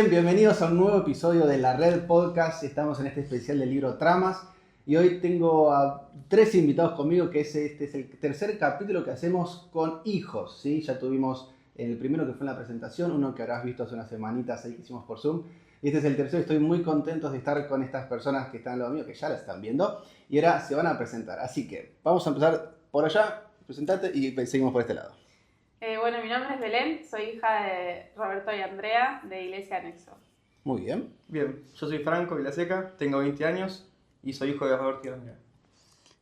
bien, bienvenidos a un nuevo episodio de La Red Podcast. Estamos en este especial del libro Tramas y hoy tengo a 3 invitados conmigo, que este es el tercer capítulo que hacemos con hijos, ¿sí? Ya tuvimos el primero que fue en la presentación, uno que habrás visto hace unas semanitas ahí que hicimos por Zoom. Y este es el tercero. Estoy muy contento de estar con estas personas que están al lado mío, que ya la están viendo, y ahora se van a presentar. Así que vamos a empezar por allá, presentate y seguimos por este lado. Bueno, mi nombre es Belén, soy hija de Roberto y Andrea de Iglesia Anexo. Muy bien. Bien, yo soy Franco Vilaseca, tengo 20 años y soy hijo de Roberto y Andrea.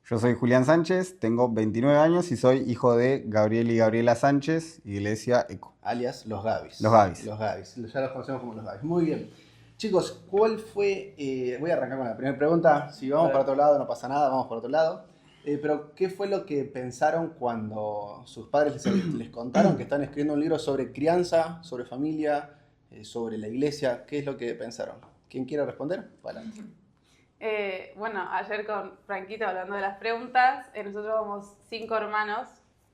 Yo soy Julián Sánchez, tengo 29 años y soy hijo de Gabriel y Gabriela Sánchez, Iglesia Eco. Alias Los Gavis. Los Gavis. Los Gavis, ya los conocemos como Los Gavis. Muy bien. Chicos, ¿cuál fue? Voy a arrancar con la primera pregunta. Si vamos para otro lado, no pasa nada, vamos por otro lado. Pero, ¿qué fue lo que pensaron cuando sus padres les contaron que están escribiendo un libro sobre crianza, sobre familia, sobre la iglesia? ¿Qué es lo que pensaron? ¿Quién quiere responder? Adelante. Bueno, ayer con Franquito hablando de las preguntas, nosotros somos 5 hermanos.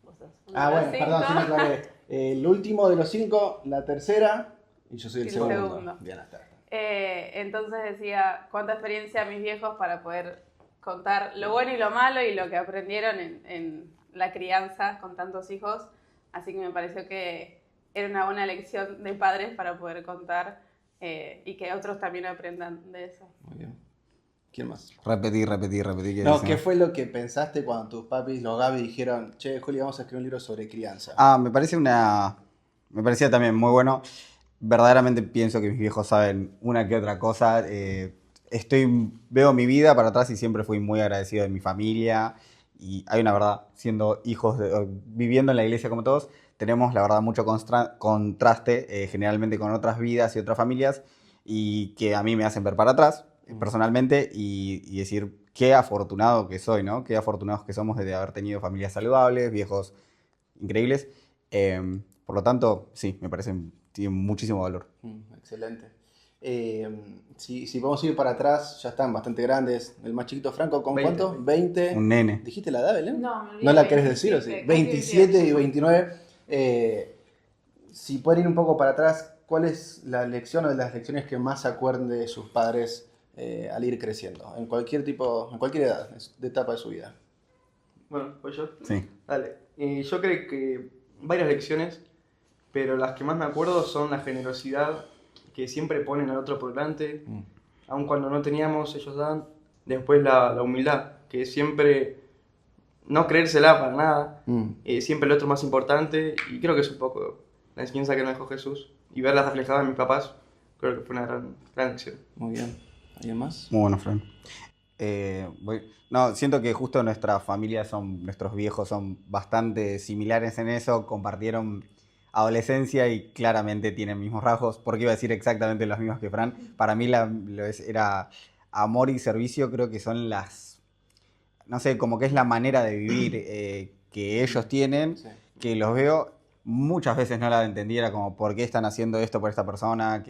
Vos sos uno de los Bueno, 5. perdón, si me aclaré. El último de los 5, la tercera, y yo soy el segundo. Bien, hasta. Entonces decía, cuánta experiencia mis viejos para poder contar lo bueno y lo malo y lo que aprendieron en la crianza con tantos hijos. Así que me pareció que era una buena lección de padres para poder contar y que otros también aprendan de eso. Muy bien. ¿Quién más? Repetir. No, ¿qué fue lo que pensaste cuando tus papis, los Gaby, dijeron, che, Juli, vamos a escribir un libro sobre crianza? Me parecía también muy bueno. Verdaderamente pienso que mis viejos saben una que otra cosa. Veo mi vida para atrás y siempre fui muy agradecido de mi familia. Y hay una verdad, siendo hijos, viviendo en la iglesia como todos, tenemos la verdad mucho contraste generalmente con otras vidas y otras familias y que a mí me hacen ver para atrás personalmente y decir qué afortunado que soy, ¿no? Qué afortunados que somos de haber tenido familias saludables, viejos increíbles. Por lo tanto, sí, me parece tiene muchísimo valor. Excelente. Si podemos ir para atrás, ya están bastante grandes. El más chiquito, Franco, ¿con 20. cuánto? 20. Un nene. ¿Dijiste la edad, Belén? No, me olvidé. ¿No la querés decir o sí? 27, 27 y 29. Si pueden ir un poco para atrás, ¿cuál es la lección o de las lecciones que más se acuerden de sus padres al ir creciendo? En cualquier edad, de etapa de su vida. Bueno, pues yo. Sí. Dale. Yo creo que varias lecciones, pero las que más me acuerdo son la generosidad, que siempre ponen al otro por delante, aun cuando no teníamos, ellos dan. Después la humildad, que siempre no creérsela para nada, siempre el otro más importante, y creo que es un poco la enseñanza que nos dejó Jesús, y verla reflejada en mis papás, creo que fue una gran lección. Muy bien. ¿Alguien más? Muy bueno, Fran. Siento que justo nuestros viejos son bastante similares en eso, compartieron adolescencia y claramente tienen mismos rasgos, porque iba a decir exactamente los mismos que Fran. Para mí era amor y servicio, creo que son no sé, como que es la manera de vivir que ellos tienen, sí. Que los veo, muchas veces no la entendí, era como por qué están haciendo esto por esta persona,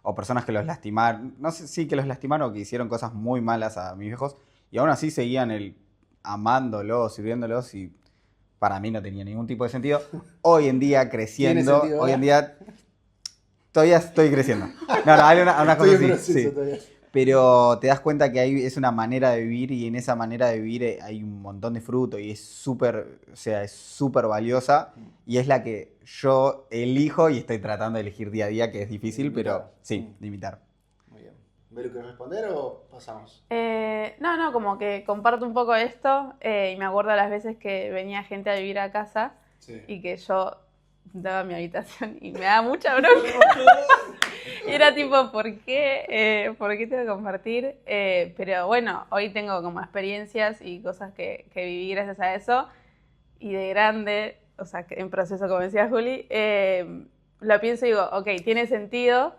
o personas que los lastimaron, no sé si que los lastimaron o que hicieron cosas muy malas a mis viejos, y aún así seguían amándolos, sirviéndolos, y para mí no tenía ningún tipo de sentido. Hoy en día, creciendo, hoy en día todavía estoy creciendo. No, hay una cosa así, sí. Pero te das cuenta que es una manera de vivir y en esa manera de vivir hay un montón de fruto y es súper valiosa y es la que yo elijo y estoy tratando de elegir día a día, que es difícil, pero sí, de imitar. Muy bien. ¿Vero, querés responder o pasamos? No, como que comparto un poco esto y me acuerdo las veces que venía gente a vivir a casa, sí. Y que yo daba mi habitación y me daba mucha bronca. Y era tipo, ¿por qué tengo que compartir? Pero bueno, hoy tengo como experiencias y cosas que viví gracias a eso. Y de grande, o sea, en proceso, como decía Juli, lo pienso y digo, ok, tiene sentido.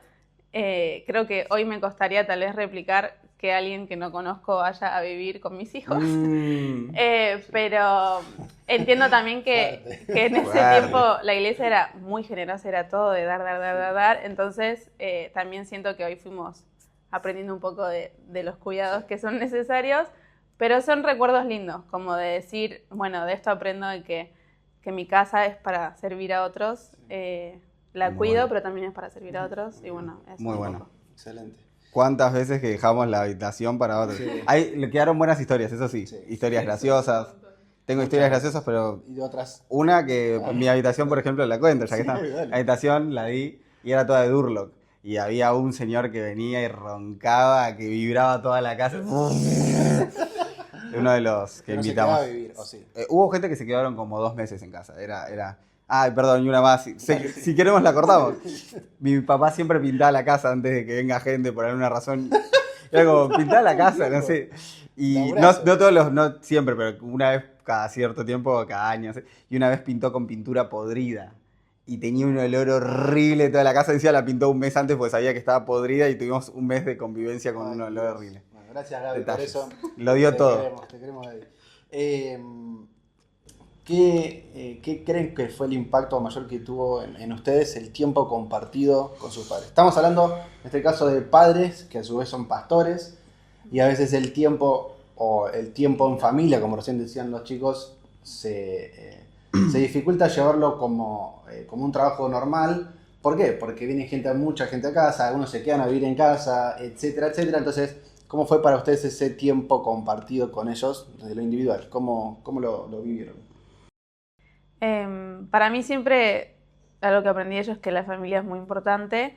Creo que hoy me costaría tal vez replicar que alguien que no conozco vaya a vivir con mis hijos. Pero entiendo también que en ese tiempo la iglesia era muy generosa, era todo de dar. Entonces también siento que hoy fuimos aprendiendo un poco de los cuidados que son necesarios, pero son recuerdos lindos, como de decir, bueno, de esto aprendo de que mi casa es para servir a otros. la Muy cuido, bueno. pero también es para servir a otros. Y bueno, es Muy un bueno. poco. Excelente. ¿Cuántas veces que dejamos la habitación para otros? Sí. Le quedaron buenas historias, eso sí. Sí. Historias graciosas. Tengo historias graciosas, pero Y de otras. una que mi habitación, por ejemplo, la cuento, ya que Sí, está. dale. La habitación la di y era toda de Durlock. Y había un señor que venía y roncaba, que vibraba toda la casa. Uno de los que no se invitamos. quedaba a vivir, ¿o sí? Hubo gente que se quedaron como 2 meses en casa. Ay, perdón, y una más. Si queremos la cortamos. Mi papá siempre pintaba la casa antes de que venga gente por alguna razón. Era como, pintaba la casa, no sé. Y no todos los, no siempre, pero una vez cada cierto tiempo, cada año. ¿Sí? Y una vez pintó con pintura podrida. Y tenía un olor horrible toda la casa. Encima la pintó un mes antes porque sabía que estaba podrida y tuvimos un mes de convivencia con un olor horrible. Bueno, gracias, Gaby, Detalles. por eso. Lo dio todo. Te queremos, Gaby. ¿Qué creen que fue el impacto mayor que tuvo en ustedes el tiempo compartido con sus padres? Estamos hablando, en este caso, de padres que a su vez son pastores y a veces el tiempo en familia, como recién decían los chicos, se dificulta llevarlo como un trabajo normal. ¿Por qué? Porque viene mucha gente a casa, algunos se quedan a vivir en casa, etcétera, etcétera. Entonces, ¿cómo fue para ustedes ese tiempo compartido con ellos desde lo individual? ¿Cómo lo vivieron? Para mí siempre algo que aprendí de ellos es que la familia es muy importante,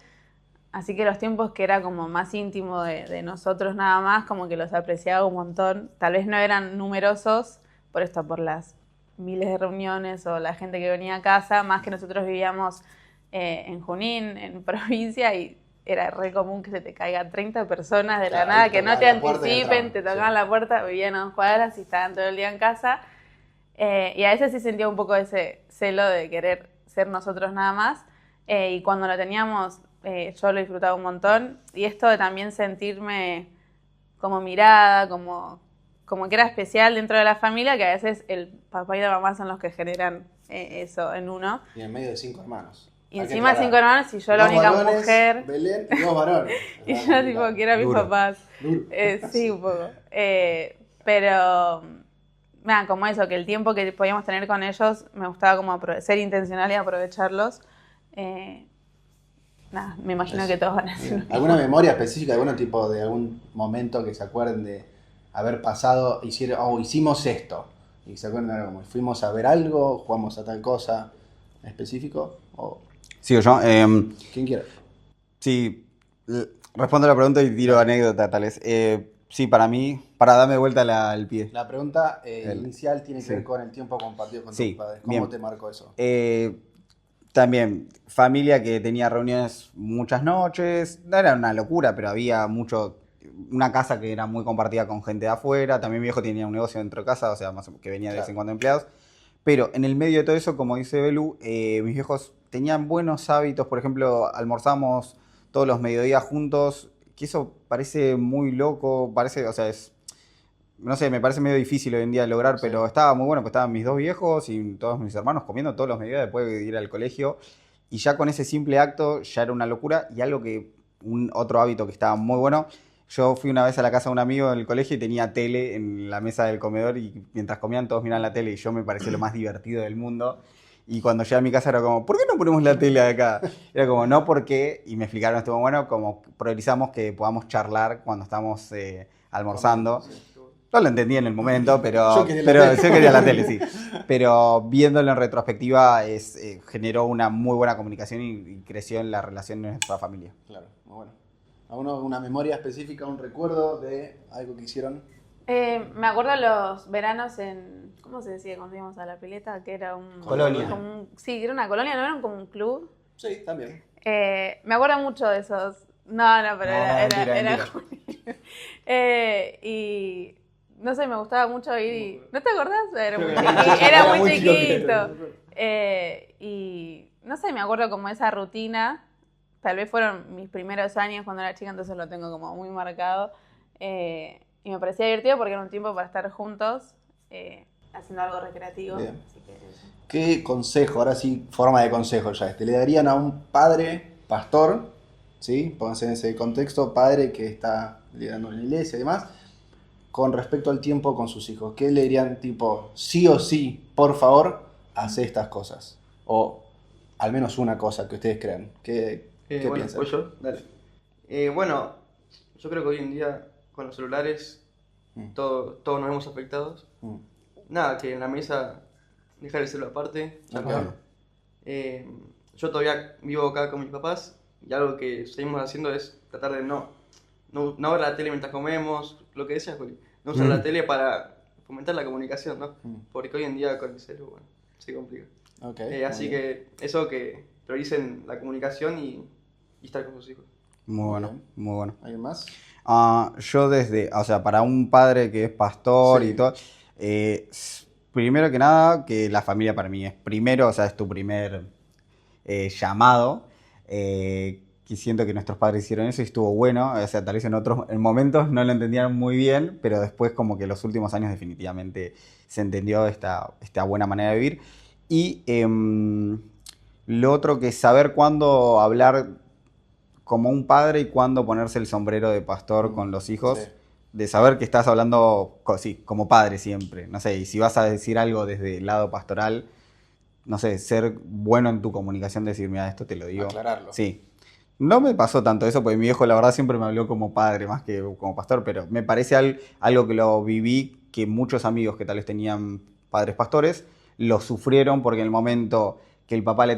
así que los tiempos que era como más íntimo de nosotros nada más, como que los apreciaba un montón. Tal vez no eran numerosos, por las miles de reuniones o la gente que venía a casa, más que nosotros vivíamos en Junín, en provincia, y era re común que se te caigan 30 personas de la nada, que no te anticipen, te tocaban la puerta, vivían a 2 cuadras y estaban todo el día en casa. Y a veces sí sentía un poco ese celo de querer ser nosotros nada más. Y cuando lo teníamos, yo lo disfrutaba un montón. Y esto de también sentirme como mirada, como que era especial dentro de la familia, que a veces el papá y la mamá son los que generan eso en uno. Y en medio de 5 hermanos. Y encima 5 hermanos y yo la única mujer. Belén y 2 varones. Y yo tipo quiero a mis papás. Sí, un poco. Pero nada, como eso, que el tiempo que podíamos tener con ellos me gustaba como ser intencional y aprovecharlos. Nada, me imagino que todos van a decir. ¿Alguna memoria específica de algún momento que se acuerden de haber pasado, hicimos esto? Y se acuerdan de algo como, fuimos a ver algo, jugamos a tal cosa específico? ¿Sigo yo? ¿Quién quiera? Sí, respondo a la pregunta y tiro anécdota tal vez. Sí, para mí, para darme vuelta el pie. La pregunta inicial tiene que sí. ver con el tiempo compartido con Sí, tus padres. ¿Cómo bien. te marcó eso? También, familia que tenía reuniones muchas noches. No era una locura, pero había una casa que era muy compartida con gente de afuera. También mi viejo tenía un negocio dentro de casa, o sea, que venía de vez en cuando empleados. Pero en el medio de todo eso, como dice Belu, mis viejos tenían buenos hábitos. Por ejemplo, almorzamos todos los mediodías juntos, que eso parece muy loco, no sé, me parece medio difícil hoy en día de lograr, sí. Pero estaba muy bueno, pues estaban mis 2 viejos y todos mis hermanos comiendo todos los mediodías después de ir al colegio. Y ya con ese simple acto ya era una locura. Y otro hábito que estaba muy bueno, yo fui una vez a la casa de un amigo del colegio y tenía tele en la mesa del comedor y mientras comían todos miraban la tele y yo me pareció lo más divertido del mundo. Y cuando llegué a mi casa era como, ¿por qué no ponemos la tele acá? Era como, no, porque, y me explicaron, estuvo bueno, como priorizamos que podamos charlar cuando estamos almorzando. No lo entendí en el momento, pero yo quería la tele, sí. Pero viéndolo en retrospectiva, generó una muy buena comunicación y creció en la relación de nuestra familia. Claro, muy bueno. ¿Alguna memoria específica, un recuerdo de algo que hicieron? Me acuerdo los veranos en... ¿Cómo se decía cuando íbamos a la pileta? Que era un... Colonia. Sí, era una colonia, ¿no? Era como un club. Sí, también. Me acuerdo mucho de esos... No, pero era y... No sé, me gustaba mucho ir y... ¿No te acordás? Era muy chiquito. Y... No sé, me acuerdo como esa rutina. Tal vez fueron mis primeros años cuando era chica, entonces lo tengo como muy marcado. Y me parecía divertido porque era un tiempo para estar juntos, haciendo algo recreativo. Así que... ¿Qué consejo, ahora sí, forma de consejo ya le darían a un padre pastor, ¿sí? Pónganse en ese contexto, padre que está liderando en la iglesia y demás, con respecto al tiempo con sus hijos? ¿Qué le dirían tipo, sí o sí, por favor, hace estas cosas? O al menos una cosa que ustedes crean. ¿Qué bueno, piensan? pues yo, dale. Bueno, yo creo que hoy en día con los celulares todos nos vemos afectados. Nada, que en la mesa dejar el celular aparte, charlar. Yo todavía vivo acá con mis papás y algo que seguimos haciendo es tratar de no ver la tele mientras comemos, lo que decías, Juli. No usar la tele para fomentar la comunicación, ¿no? Porque hoy en día con el celular, bueno, se complica. Así que eso, que prioricen la comunicación y estar con sus hijos. Muy bueno, muy bueno. ¿Alguien más? Yo para un padre que es pastor y todo, primero que nada, que la familia para mí es primero, es tu primer llamado. Que siento que nuestros padres hicieron eso y estuvo bueno. Tal vez en momentos no lo entendían muy bien, pero después como que los últimos años definitivamente se entendió esta buena manera de vivir. Y lo otro que es saber cuándo hablar como un padre y cuándo ponerse el sombrero de pastor con los hijos. Sí. De saber que estás hablando como padre siempre. No sé, y si vas a decir algo desde el lado pastoral, no sé, ser bueno en tu comunicación, decir, mira, esto te lo digo. Aclararlo. Sí. No me pasó tanto eso, porque mi viejo la verdad siempre me habló como padre más que como pastor, pero me parece algo que lo viví, que muchos amigos que tal vez tenían padres pastores, lo sufrieron porque en el momento que el papá lo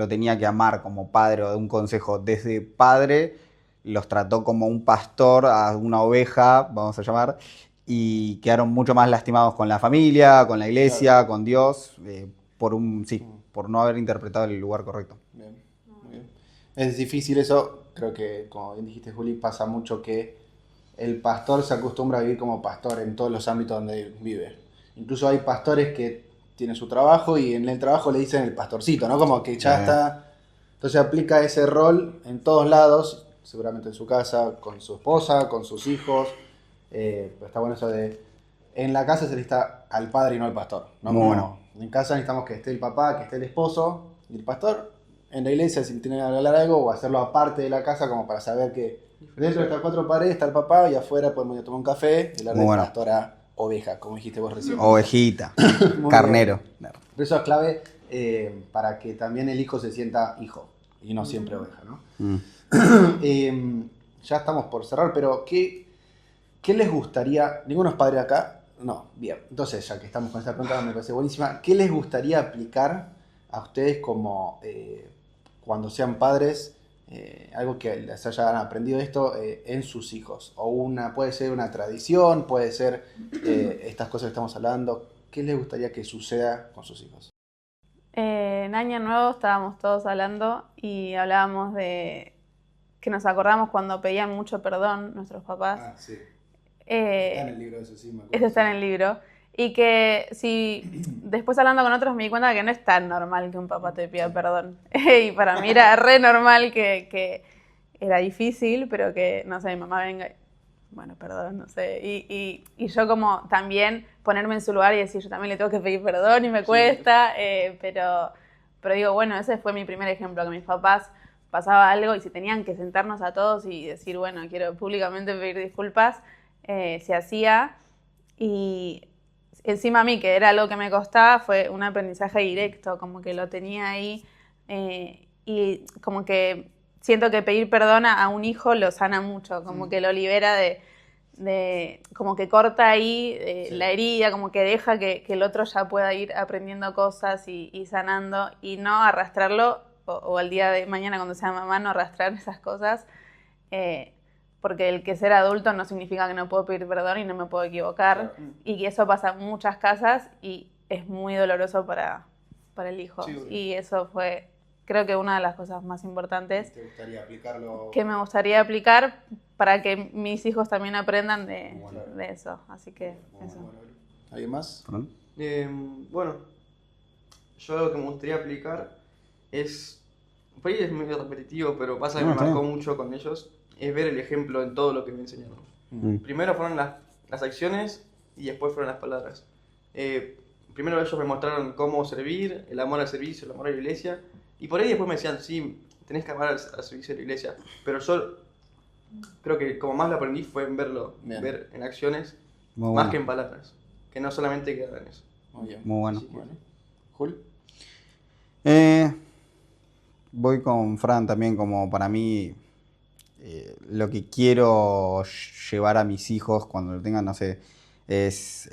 tenía que amar como padre o de un consejo desde padre, los trató como un pastor a una oveja, vamos a llamar, y quedaron mucho más lastimados con la familia, con la iglesia, claro, con Dios, por no haber interpretado el lugar correcto. Bien, muy bien. Es difícil eso, creo que como bien dijiste, Juli, pasa mucho que el pastor se acostumbra a vivir como pastor en todos los ámbitos donde vive. Incluso hay pastores que tienen su trabajo y en el trabajo le dicen el pastorcito, ¿no? Como que ya está. Entonces aplica ese rol en todos lados, seguramente en su casa, con su esposa, con sus hijos. Pero está bueno eso de, en la casa se necesita al padre y no al pastor, ¿no? Muy bueno. En casa necesitamos que esté el papá, que esté el esposo y el pastor. En la iglesia, si tienen que hablar algo, o hacerlo aparte de la casa, como para saber que dentro de estas 4 paredes está el papá y afuera podemos ir a tomar un café y hablar de pastor a oveja, como dijiste vos recién. Ovejita, carnero. Bien. Eso es clave para que también el hijo se sienta hijo y no siempre oveja, ¿no? Ya estamos por cerrar, pero ¿qué les gustaría? ¿Ninguno es padre acá? No, bien. Entonces, ya que estamos con esta pregunta, me parece buenísima. ¿Qué les gustaría aplicar a ustedes como cuando sean padres? Algo que les hayan aprendido esto en sus hijos. O puede ser una tradición, puede ser estas cosas que estamos hablando. ¿Qué les gustaría que suceda con sus hijos? En Año Nuevo estábamos todos hablando y hablábamos de que nos acordamos cuando pedían mucho perdón nuestros papás. Ah, sí. Está en el libro, eso sí, me acuerdo. Eso está en el libro. Y que si después hablando con otros me di cuenta que no es tan normal que un papá te pida perdón. Y para mí era re normal que era difícil, pero que, no sé, mi mamá venga y, bueno, perdón, no sé. Y yo como también ponerme en su lugar y decir, yo también le tengo que pedir perdón y me cuesta. Pero digo, bueno, ese fue mi primer ejemplo, que mis papás pasaba algo y si tenían que sentarnos a todos y decir, bueno, quiero públicamente pedir disculpas, se hacía. Y encima a mí, que era algo que me costaba, fue un aprendizaje directo, como que lo tenía ahí y como que siento que pedir perdón a un hijo lo sana mucho, como que lo libera de como que corta ahí la herida, como que deja que el otro ya pueda ir aprendiendo cosas y sanando y no arrastrarlo, o al día de mañana cuando sea mamá no arrastrar esas cosas, porque el que ser adulto no significa que no puedo pedir perdón y no me puedo equivocar, y que eso pasa en muchas casas y es muy doloroso para el hijo. Sí, y eso fue, creo que una de las cosas más importantes. ¿Te gustaría aplicarlo? Que me gustaría aplicar para que mis hijos también aprendan de eso. Así que eso. ¿Alguien más? Bueno, yo lo que me gustaría aplicar es, por ahí es medio repetitivo, pero pasa que me marcó mucho con ellos, es ver el ejemplo en todo lo que me enseñaron. Primero fueron las acciones y después fueron las palabras. Primero ellos me mostraron cómo servir, el amor al servicio, el amor a la iglesia, y por ahí después me decían, sí, tenés que amar al servicio de la iglesia, pero yo creo que como más lo aprendí fue en verlo, ver en acciones, más que en palabras, que no solamente quedaba en eso. Muy bien. Muy bueno. Bueno. ¿Jul? voy con Fran también, como para mí lo que quiero llevar a mis hijos cuando lo tengan, no sé, es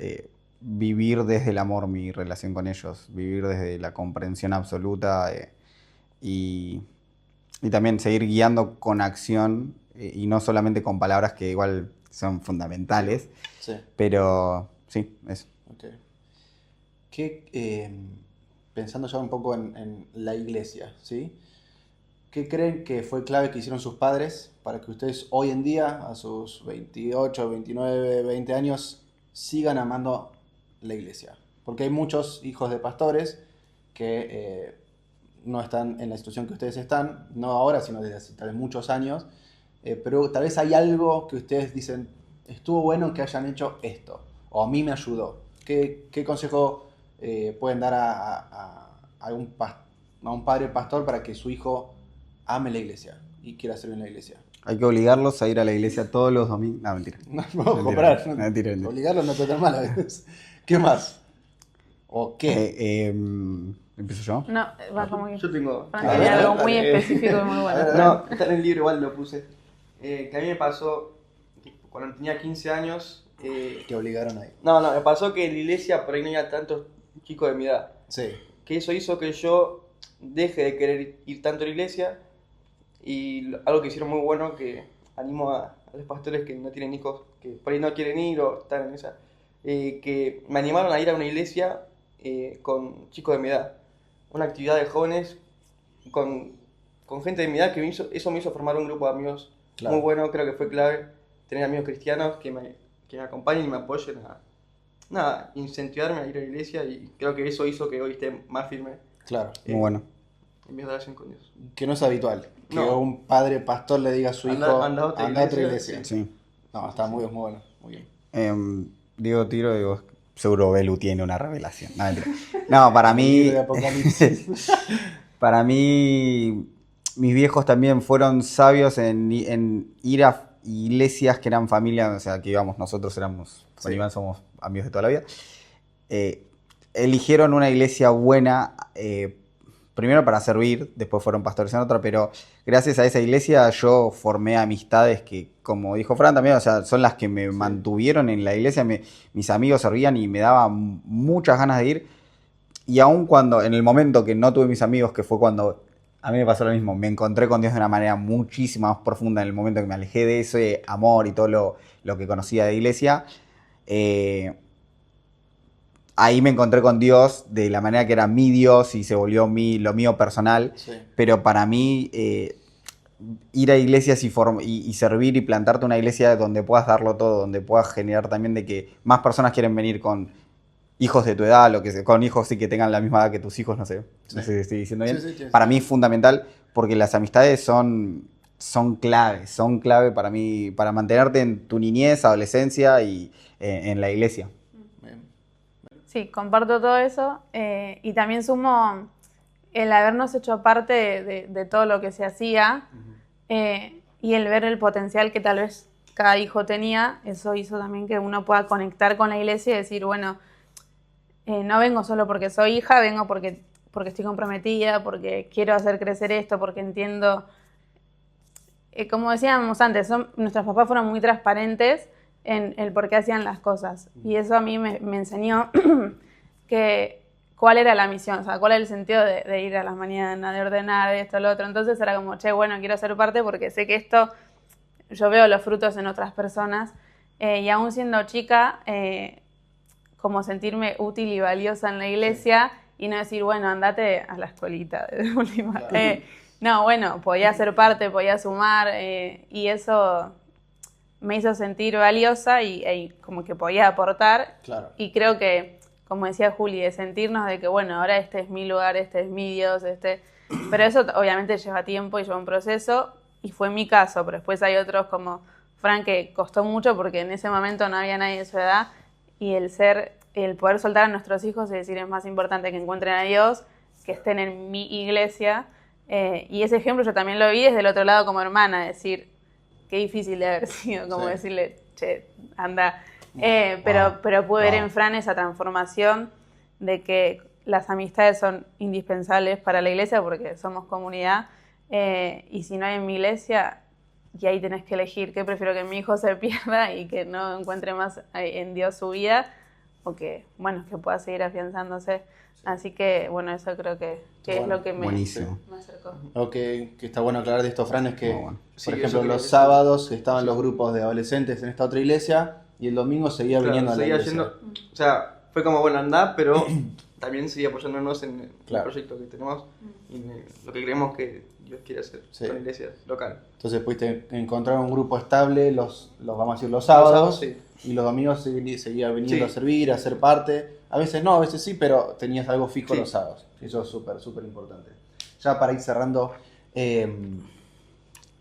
vivir desde el amor mi relación con ellos, vivir desde la comprensión absoluta y, y también seguir guiando con acción y no solamente con palabras que igual son fundamentales, Sí. pero sí, eso. Ok. Pensando ya un poco en la iglesia, ¿sí? ¿Qué creen que fue clave que hicieron sus padres para que ustedes hoy en día, a sus 28, 29, 20 años, sigan amando la iglesia? Porque hay muchos hijos de pastores que no están en la situación que ustedes están, no ahora, sino desde hace tal vez muchos años, pero tal vez hay algo que ustedes dicen, estuvo bueno que hayan hecho esto, o a mí me ayudó. ¿Qué consejo pueden dar a un padre pastor para que su hijo ame la iglesia y quiera servir en la iglesia? Hay que obligarlos a ir a la iglesia todos los domingos. No, mentira. No, Mentira, comprar. mentira. Obligarlos no está tan mal a veces. ¿Qué más? ¿O qué? ¿Empiezo yo? No, va como que. Yo tengo... Fran tenía algo muy específico y muy bueno. No, está en el libro, igual lo puse. Que a mí me pasó que cuando tenía 15 años... Que obligaron ahí. No, me pasó que en la iglesia por ahí no había tantos chicos de mi edad. Sí. Que eso hizo que yo deje de querer ir tanto a la iglesia. Y algo que hicieron muy bueno, que animo a los pastores que no tienen hijos, que por ahí no quieren ir o están en esa, que me animaron a ir a una iglesia con chicos de mi edad. Una actividad de jóvenes con gente de mi edad que eso me hizo formar un grupo de amigos muy bueno. Creo que fue clave tener amigos cristianos que me acompañen y me apoyen a incentivarme a ir a la iglesia, y creo que eso hizo que hoy esté más firme Claro. Muy bueno. en mi relación con Dios. Que no es habitual. Que No. un padre pastor le diga a su hijo, Anda a otra iglesia. Sí. No, está muy bueno. Muy bien. Digo, seguro Belu tiene una revelación. No, mentira. No, para mí, Libro de Apocalipsis. para mí, mis viejos también fueron sabios en ir a iglesias que eran familia, o sea, que íbamos, nosotros éramos, con Iván somos amigos de toda la vida. Eligieron una iglesia buena, primero para servir, después fueron pastores en otra, pero gracias a esa iglesia yo formé amistades que, como dijo Fran también, o sea, son las que me mantuvieron en la iglesia. Mis amigos servían y me daban muchas ganas de ir. Y aun cuando, en el momento que no tuve mis amigos, que fue cuando a mí me pasó lo mismo, me encontré con Dios de una manera muchísimo más profunda en el momento que me alejé de ese amor y todo lo que conocía de iglesia. Ahí me encontré con Dios de la manera que era mi Dios y se volvió lo mío personal. Sí. Pero para mí, ir a iglesias y servir y plantarte una iglesia donde puedas darlo todo, donde puedas generar también de que más personas quieren venir con hijos de tu edad, con hijos sí que tengan la misma edad que tus hijos, no sé si estoy diciendo bien. Sí. Para mí es fundamental porque las amistades son clave para mí, para mantenerte en tu niñez, adolescencia y en la iglesia. Sí, comparto todo eso y también sumo el habernos hecho parte de todo lo que se hacía y el ver el potencial que tal vez cada hijo tenía. Eso hizo también que uno pueda conectar con la iglesia y decir, bueno, no vengo solo porque soy hija, vengo porque estoy comprometida, porque quiero hacer crecer esto, porque entiendo, como decíamos antes, nuestros papás fueron muy transparentes en el por qué hacían las cosas. Y eso a mí me enseñó cuál era la misión, o sea, cuál era el sentido de ir a las mañanas, de ordenar, de esto, lo otro. Entonces era como, bueno, quiero ser parte porque sé que esto, yo veo los frutos en otras personas. Y aún siendo chica, como sentirme útil y valiosa en la iglesia y no decir, bueno, andate a la escuelita de última. No, bueno, podía ser parte, podía sumar y eso me hizo sentir valiosa y como que podía aportar. Claro. Y creo que, como decía Juli, de sentirnos de que, bueno, ahora este es mi lugar, este es mi Dios, pero eso obviamente lleva tiempo y lleva un proceso y fue mi caso, pero después hay otros como Fran que costó mucho porque en ese momento no había nadie de su edad y el poder soltar a nuestros hijos y decir es más importante que encuentren a Dios, que estén en mi iglesia. Y ese ejemplo yo también lo vi desde el otro lado como hermana, decir, qué difícil de haber sido, como decirle, che, anda. Pero pude ver en Fran esa transformación de que las amistades son indispensables para la iglesia porque somos comunidad. Y si no hay en mi iglesia, y ahí tenés que elegir qué prefiero, que mi hijo se pierda y que no encuentre más en Dios su vida, o que, bueno, que pueda seguir afianzándose. Así que, bueno, eso creo que es lo que me acercó. Lo que está bueno aclarar de esto, Fran, es que, Sí, por ejemplo, los sábados estaban los grupos de adolescentes en esta otra iglesia y el domingo seguía viniendo a la iglesia. O sea, fue como, bueno, andá, pero también seguía apoyándonos en el proyecto que tenemos y en lo que creemos que Dios quiere hacer con la iglesia local. Entonces pudiste encontrar un grupo estable, los vamos a decir los sábados, y los domingos seguía viniendo a servir, a ser parte. A veces no, a veces sí, pero tenías algo fijo los sábados. Eso es súper, súper importante. Ya para ir cerrando,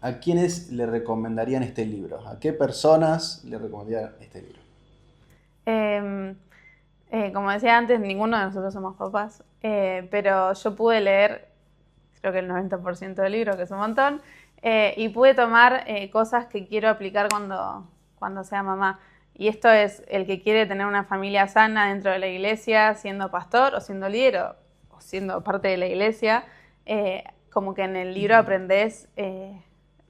¿a quiénes le recomendarían este libro? ¿A qué personas le recomendarían este libro? Como decía antes, ninguno de nosotros somos papás, pero yo pude leer, creo que el 90% del libro, que es un montón, y pude tomar cosas que quiero aplicar cuando sea mamá. Y esto es el que quiere tener una familia sana dentro de la iglesia, siendo pastor o siendo líder o siendo parte de la iglesia. Como que en el libro aprendés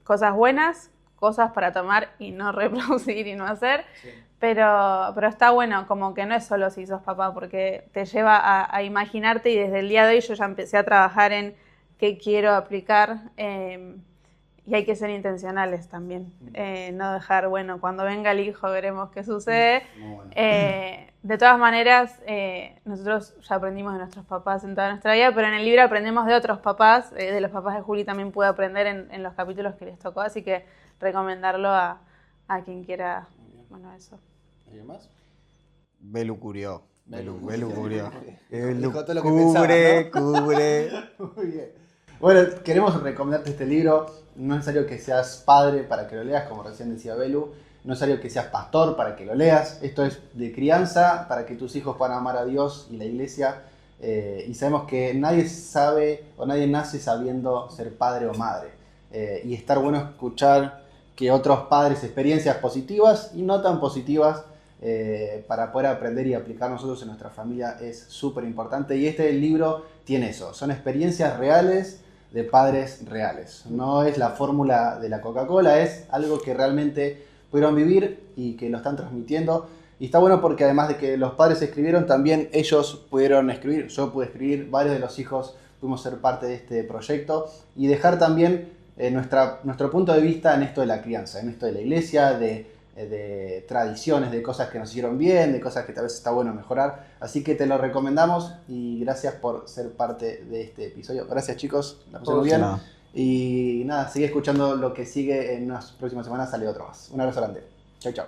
cosas buenas, cosas para tomar y no reproducir y no hacer. Sí. Pero está bueno, como que no es solo si sos papá, porque te lleva a imaginarte, y desde el día de hoy yo ya empecé a trabajar en qué quiero aplicar. Y hay que ser intencionales también, no dejar, bueno, cuando venga el hijo veremos qué sucede. Bueno. De todas maneras, nosotros ya aprendimos de nuestros papás en toda nuestra vida, pero en el libro aprendemos de otros papás, de los papás de Juli también pude aprender en los capítulos que les tocó, así que recomendarlo a quien quiera, bueno, eso. ¿Alguien más? Belu curió. Belu curió. Dijo todo lo que pensaba, ¿no? Cubre. Muy bien. Bueno, queremos recomendarte este libro. No es necesario que seas padre para que lo leas, como recién decía Belu. No es necesario que seas pastor para que lo leas. Esto es de crianza para que tus hijos puedan amar a Dios y la iglesia. Y sabemos que nadie sabe o nadie nace sabiendo ser padre o madre. Y estar bueno escuchar que otros padres, experiencias positivas y no tan positivas, para poder aprender y aplicar nosotros en nuestra familia, es súper importante. Y este libro tiene eso. Son experiencias reales de padres reales. No es la fórmula de la Coca-Cola, es algo que realmente pudieron vivir y que lo están transmitiendo. Y está bueno porque además de que los padres escribieron, también ellos pudieron escribir. Yo pude escribir, varios de los hijos pudimos ser parte de este proyecto y dejar también nuestro punto de vista en esto de la crianza, en esto de la iglesia, de tradiciones, de cosas que nos hicieron bien, de cosas que tal vez está bueno mejorar. Así que te lo recomendamos y gracias por ser parte de este episodio. Gracias, chicos, la pasé muy bien. Y nada, sigue escuchando lo que sigue. En unas próximas semanas sale otro más. Un abrazo grande. Chau, chau.